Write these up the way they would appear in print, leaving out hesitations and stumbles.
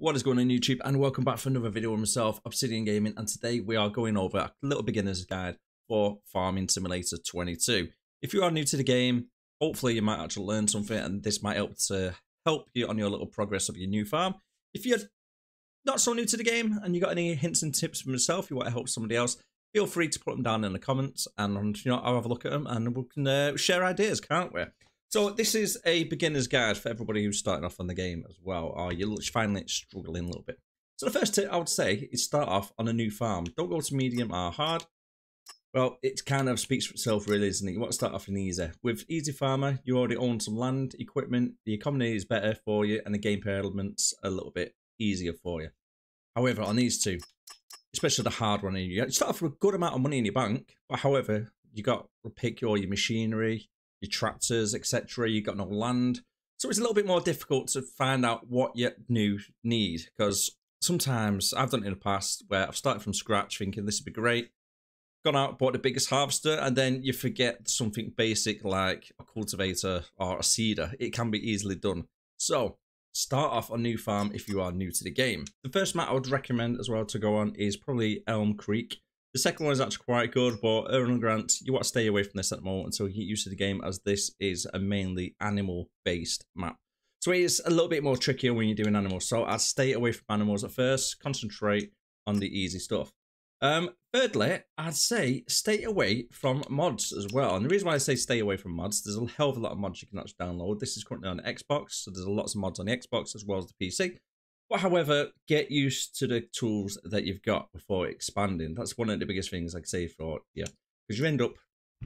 What is going on YouTube, and welcome back for another video with myself, Obsidian Gaming, and today we are going over a little beginner's guide for Farming Simulator 22. If you are new to the game, hopefully you might actually learn something, and this might help you on your little progress of your new farm. If you're not so new to the game and you got any hints and tips from yourself, you want to help somebody else, feel free to put them down in the comments, and I'll have a look at them and we can share ideas, can't we? So this is a beginner's guide for everybody who's starting off on the game as well, or you're finally struggling a little bit. So the first tip I would say is start off on a new farm. Don't go to medium or hard. Well, it kind of speaks for itself really, isn't it? You want to start off in easy. With Easy Farmer, you already own some land, equipment, the economy is better for you, and the gameplay elements a little bit easier for you. However, on these two, especially the hard one, you start off with a good amount of money in your bank, but however, you got to pick all your machinery, your tractors, etc. You got no land, so it's a little bit more difficult to find out what you need, because sometimes I've done it in the past where I've started from scratch thinking this would be great, gone out, bought the biggest harvester, and then you forget something basic like a cultivator or a seeder. It can be easily done. So start off a new farm if you are new to the game. The first map I would recommend as well to go on is probably Elm Creek. The second one is actually quite good, but Erlen Grant, you want to stay away from this at the moment until you get used to the game, as this is a mainly animal-based map. So it is a little bit more trickier when you're doing animals, so I'd stay away from animals at first, concentrate on the easy stuff. Thirdly, I'd say stay away from mods as well. And the reason why I say stay away from mods, there's a hell of a lot of mods you can actually download. This is currently on the Xbox, so there's lots of mods on the Xbox as well as the PC. But however, get used to the tools that you've got before expanding. That's one of the biggest things I say for you, because you end up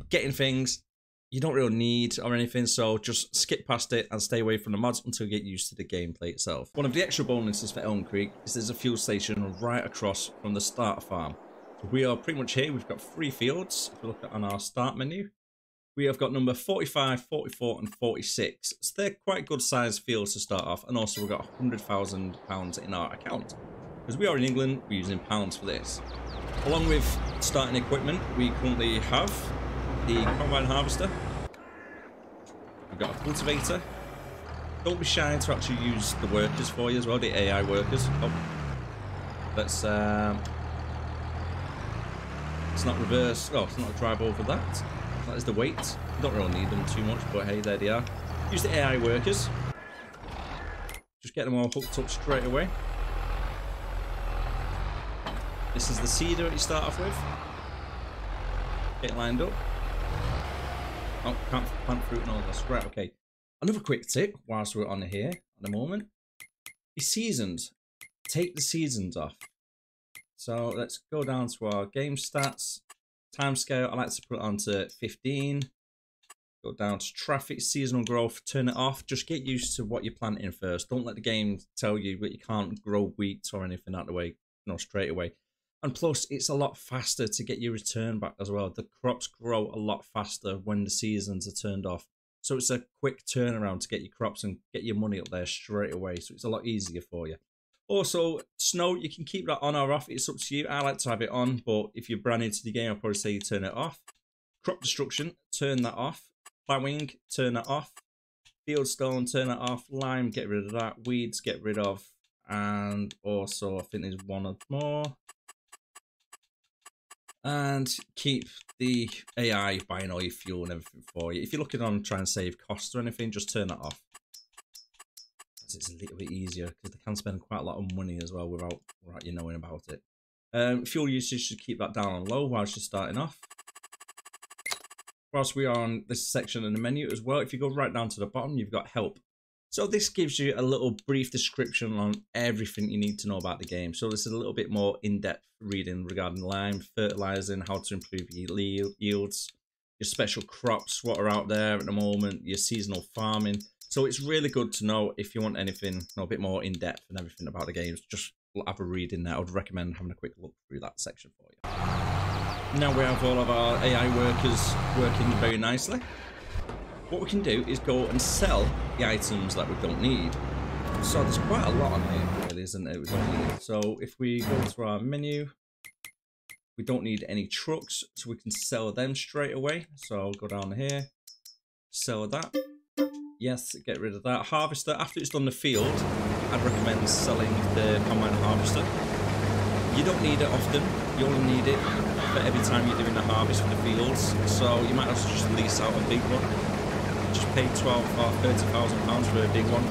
getting things you don't really need or anything. So just skip past it and stay away from the mods until you get used to the gameplay itself. One of the extra bonuses for Elm Creek is there's a fuel station right across from the starter farm. So we are pretty much here. We've got 3 fields. If you look at on our start menu, we have got number 45, 44, and 46. So they're quite good sized fields to start off. And also we've got £100,000 in our account. Because we are in England, we're using pounds for this. Along with starting equipment, we currently have the combine harvester. We've got a cultivator. Don't be shy to actually use the workers for you as well, the AI workers. Oh. Let's not reverse. Oh, it's not drive over that. That is the weight. Don't really need them too much, but hey, there they are. Use the AI workers. Just get them all hooked up straight away. This is the seeder that you start off with. Get lined up. Oh, can't plant fruit and all this. Right, okay. Another quick tip whilst we're on here at the moment is seasons. Take the seasons off. So let's go down to our game stats. Timescale, I like to put it on to 15. Go down to traffic, seasonal growth, turn it off. Just get used to what you're planting first. Don't let the game tell you that you can't grow wheat or anything out of the way, straight away. And plus, it's a lot faster to get your return back as well. The crops grow a lot faster when the seasons are turned off. So it's a quick turnaround to get your crops and get your money up there straight away. So it's a lot easier for you. Also, snow, you can keep that on or off. It's up to you. I like to have it on, but if you're brand new to the game, I'll probably say you turn it off. Crop destruction, turn that off. Plowing, turn that off. Fieldstone, turn that off. Lime, get rid of that. Weeds, get rid of. And also, I think there's one more. And keep the AI buying all your fuel and everything for you. If you're looking on trying to save costs or anything, just turn that off. It's a little bit easier because they can spend quite a lot of money as well without you knowing about it. Fuel usage, should keep that down on low whilst you're starting off. Whilst we are on this section in the menu as well, if you go right down to the bottom, you've got help. So this gives you a little brief description on everything you need to know about the game. So this is a little bit more in-depth reading regarding lime, fertilizing, how to improve your yields, your special crops, what are out there at the moment, your seasonal farming. So it's really good to know if you want anything a bit more in-depth and everything about the games. Just have a read in there. I would recommend having a quick look through that section for you. Now we have all of our AI workers working very nicely. What we can do is go and sell the items that we don't need. So there's quite a lot on here, really, isn't it? We don't need. So if we go to our menu, we don't need any trucks, so we can sell them straight away. So I'll go down here, sell that. Yes, get rid of that. Harvester, after it's done the field, I'd recommend selling the combine harvester. You don't need it often. You only need it for every time you're doing the harvest for the fields. So you might as well just lease out a big one. Just pay 12 or 30,000 pounds for a big one.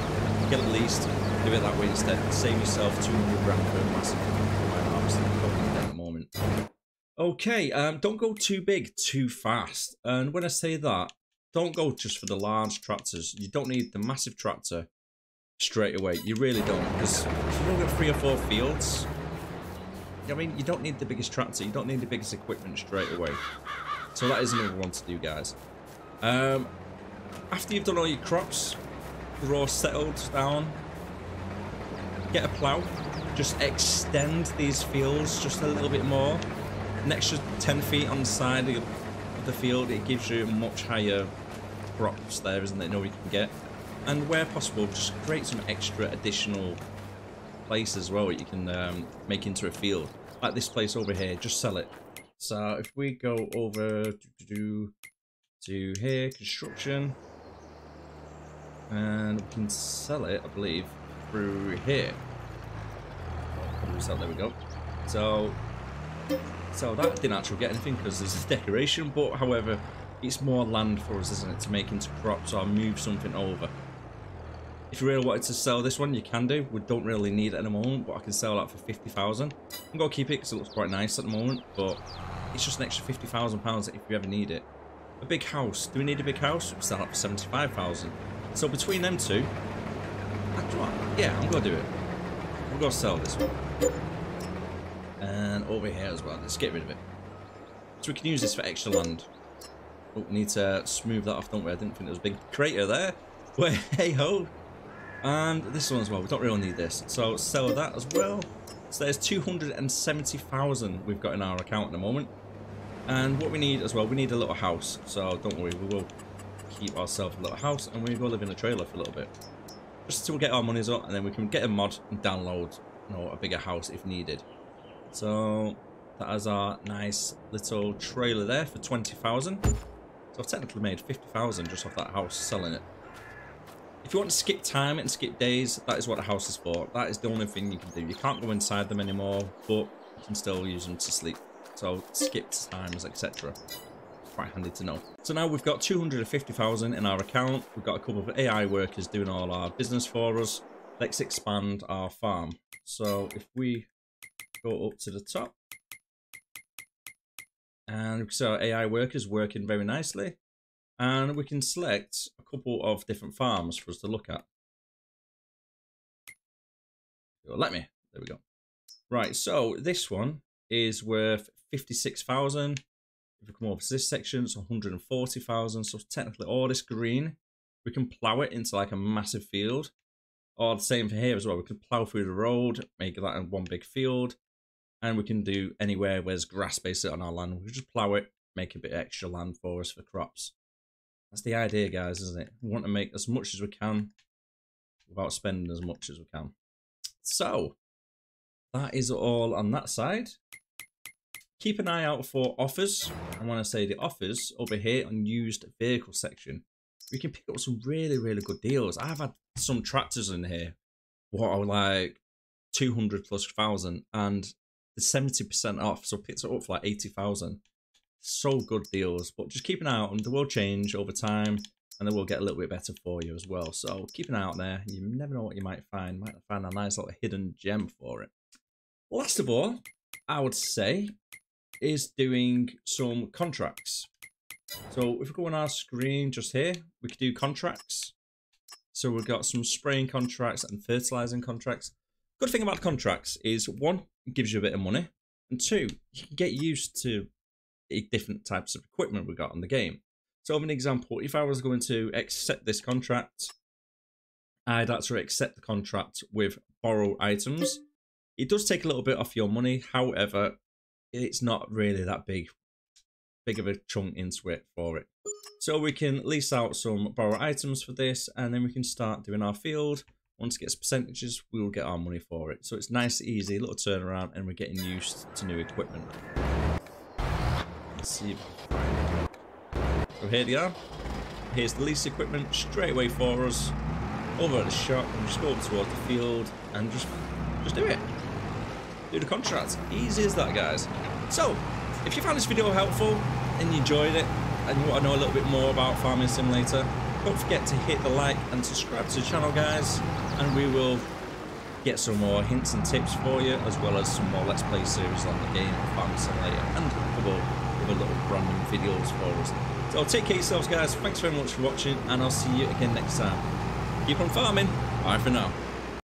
Get it leased. Do it that way instead. Save yourself 200 grand for a massive combine harvester at the moment. Okay, don't go too big too fast. And when I say that, don't go just for the large tractors. You don't need the massive tractor straight away. You really don't, because if you've only got 3 or 4 fields, I mean, you don't need the biggest tractor. You don't need the biggest equipment straight away. So that is another one to do, guys. After you've done all your crops, they're all settled down, get a plough. Just extend these fields just a little bit more. An extra 10 feet on the side of the field. It gives you much higher crops there, isn't it? You know, you can get. And where possible, just create some extra additional places as well that you can make into a field. Like this place over here, just sell it. So if we go over to here, construction, and we can sell it, I believe, through here. So there we go. So that didn't actually get anything because there's a decoration, but however, it's more land for us, isn't it, to make into crops or move something over. If you really wanted to sell this one, you can do. We don't really need it at the moment, but I can sell that for 50,000. I'm going to keep it because it looks quite nice at the moment, but it's just an extra 50,000 pounds if you ever need it. A big house. Do we need a big house? We sell that for 75,000. So between them two, yeah, I'm going to do it. I'm going to sell this one. And over here as well. Let's get rid of it. So we can use this for extra land. Oh, we need to smooth that off, don't we? I didn't think there was a big crater there. Well, hey ho. And this one as well. We don't really need this. So sell that as well. So there's 270,000 we've got in our account at the moment. And what we need as well, we need a little house. So don't worry, we will keep ourselves a little house and we will live in a trailer for a little bit. Just until we get our monies up and then we can get a mod and download, you know, a bigger house if needed. So that is our nice little trailer there for 20,000. So I've technically made 50,000 just off that house selling it. If you want to skip time and skip days, that is what the house is for. That is the only thing you can do. You can't go inside them anymore, but you can still use them to sleep. So skipped times, etc. Quite handy to know. So now we've got 250,000 in our account. We've got a couple of AI workers doing all our business for us. Let's expand our farm. So if we go up to the top, and so AI workers working very nicely, and we can select a couple of different farms for us to look at. Let me. There we go. Right, so this one is worth 56,000. If we come over to this section, it's 140,000. So technically, all this green, we can plow it into like a massive field. Or the same for here as well. We can plow through the road, make that in one big field. And we can do anywhere where there's grass basically on our land. We just plow it, make a bit extra land for us for crops. That's the idea, guys, isn't it? We want to make as much as we can without spending as much as we can. So, that is all on that side. Keep an eye out for offers. I want to say the offers over here on used vehicle section. We can pick up some really, really good deals. I've had some tractors in here what are like 200 plus thousand and the 70% off, so picked it up for like 80,000. So good deals, but just keep an eye out, and they will change over time, and they will get a little bit better for you as well. So keep an eye out there. You never know what you might find. Might find a nice little hidden gem for it. Last of all, I would say, is doing some contracts. So if we go on our screen just here, we could do contracts. So we've got some spraying contracts and fertilizing contracts. Good thing about contracts is, one, it gives you a bit of money, and two, you can get used to different types of equipment we got on the game. So, as an example, if I was going to accept this contract, I'd actually accept the contract with borrow items. It does take a little bit off your money, however, it's not really that big of a chunk into it for it. So we can lease out some borrow items for this, and then we can start doing our field. Once it gets percentages, we will get our money for it. So it's nice, easy, little turnaround, and we're getting used to new equipment. Let's see. So here they are. Here's the lease equipment straight away for us. over at the shop and just go up towards the field and just do it. Do the contract. Easy as that, guys. So, if you found this video helpful and you enjoyed it and you want to know a little bit more about Farming Simulator, don't forget to hit the like and subscribe to the channel, guys, and we will get some more hints and tips for you, as well as some more Let's Play series on the game of Farming Simulator and other little random videos for us. So take care of yourselves, guys. Thanks very much for watching, and I'll see you again next time. Keep on farming. Bye for now.